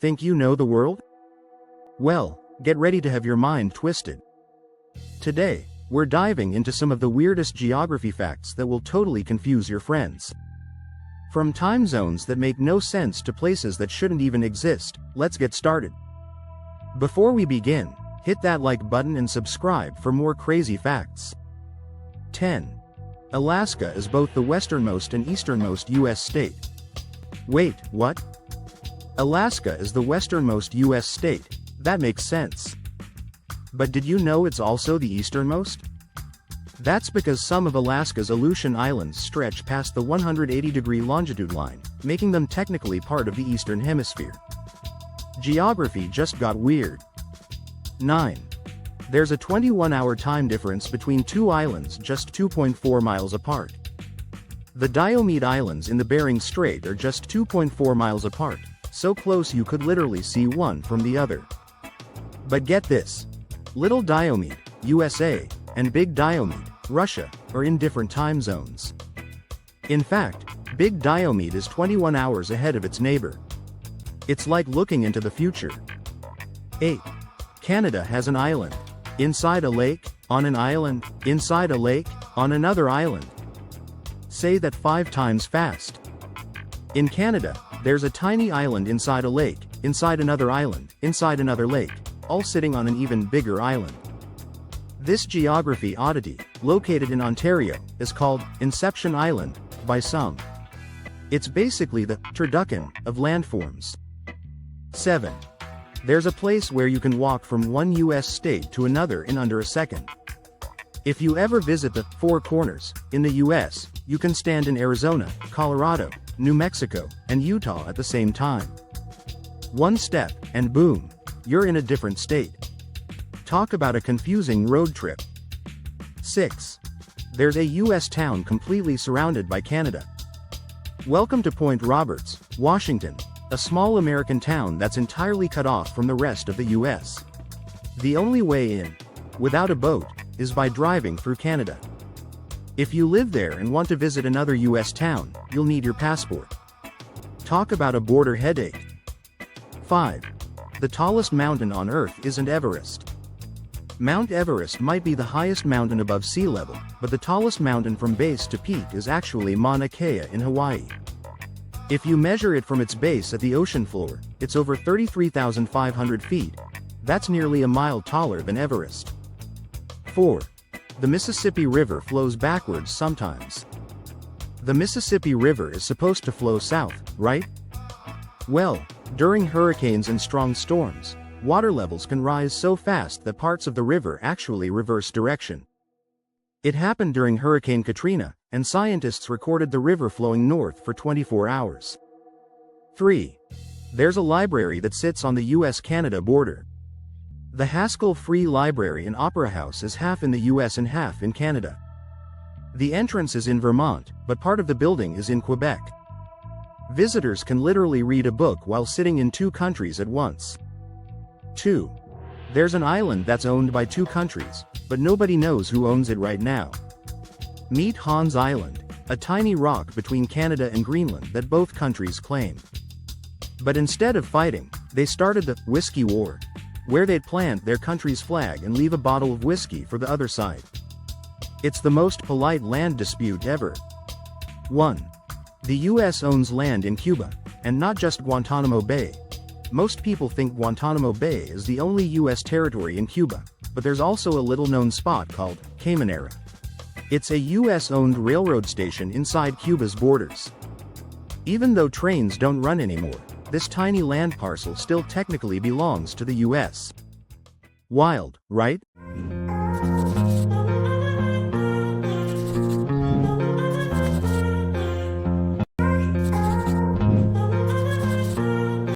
Think you know the world? Well, get ready to have your mind twisted. Today, we're diving into some of the weirdest geography facts that will totally confuse your friends. From time zones that make no sense to places that shouldn't even exist, let's get started. Before we begin, hit that like button and subscribe for more crazy facts. 10. Alaska is both the westernmost and easternmost U.S. state. Wait, what? Alaska is the westernmost U.S. state. That makes sense. But did you know it's also the easternmost? That's because some of Alaska's Aleutian Islands stretch past the 180-degree longitude line, making them technically part of the Eastern Hemisphere. Geography just got weird. 9. There's a 21-hour time difference between two islands just 2.4 miles apart. The Diomede Islands in the Bering Strait are just 2.4 miles apart, so close you could literally see one from the other. But get this. Little Diomede, USA, and Big Diomede, Russia, are in different time zones. In fact, Big Diomede is 21 hours ahead of its neighbor. It's like looking into the future. 8. Canada has an island. Inside a lake, on an island, inside a lake, on another island. Say that 5 times fast. In Canada, there's a tiny island inside a lake, inside another island, inside another lake, all sitting on an even bigger island. This geography oddity, located in Ontario, is called Inception Island by some. It's basically the turducken of landforms. 7. There's a place where you can walk from one U.S. state to another in under a second. If you ever visit the Four Corners in the U.S., you can stand in Arizona, Colorado, New Mexico, and Utah at the same time. One step, and boom, you're in a different state. Talk about a confusing road trip. 6. There's a U.S. town completely surrounded by Canada. Welcome to Point Roberts, Washington, a small American town that's entirely cut off from the rest of the U.S. The only way in, without a boat, is by driving through Canada. If you live there and want to visit another U.S. town, you'll need your passport. Talk about a border headache. 5. The tallest mountain on Earth isn't Everest. Mount Everest might be the highest mountain above sea level, but the tallest mountain from base to peak is actually Mauna Kea in Hawaii. If you measure it from its base at the ocean floor, it's over 33,500 feet. That's nearly a mile taller than Everest. 4. The Mississippi River flows backwards sometimes. The Mississippi River is supposed to flow south, right? Well, during hurricanes and strong storms, water levels can rise so fast that parts of the river actually reverse direction. It happened during Hurricane Katrina, and scientists recorded the river flowing north for 24 hours. 3. There's a library that sits on the US-Canada border. The Haskell Free Library and Opera House is half in the US and half in Canada. The entrance is in Vermont, but part of the building is in Quebec. Visitors can literally read a book while sitting in 2 countries at once. 2. There's an island that's owned by 2 countries, but nobody knows who owns it right now. Meet Hans Island, a tiny rock between Canada and Greenland that both countries claim. But instead of fighting, they started the Whiskey War, where they'd plant their country's flag and leave a bottle of whiskey for the other side. It's the most polite land dispute ever. 1. The US owns land in Cuba, and not just Guantanamo Bay. Most people think Guantanamo Bay is the only US territory in Cuba, but there's also a little-known spot called Caymanera. It's a US-owned railroad station inside Cuba's borders. Even though trains don't run anymore, this tiny land parcel still technically belongs to the US. Wild, right?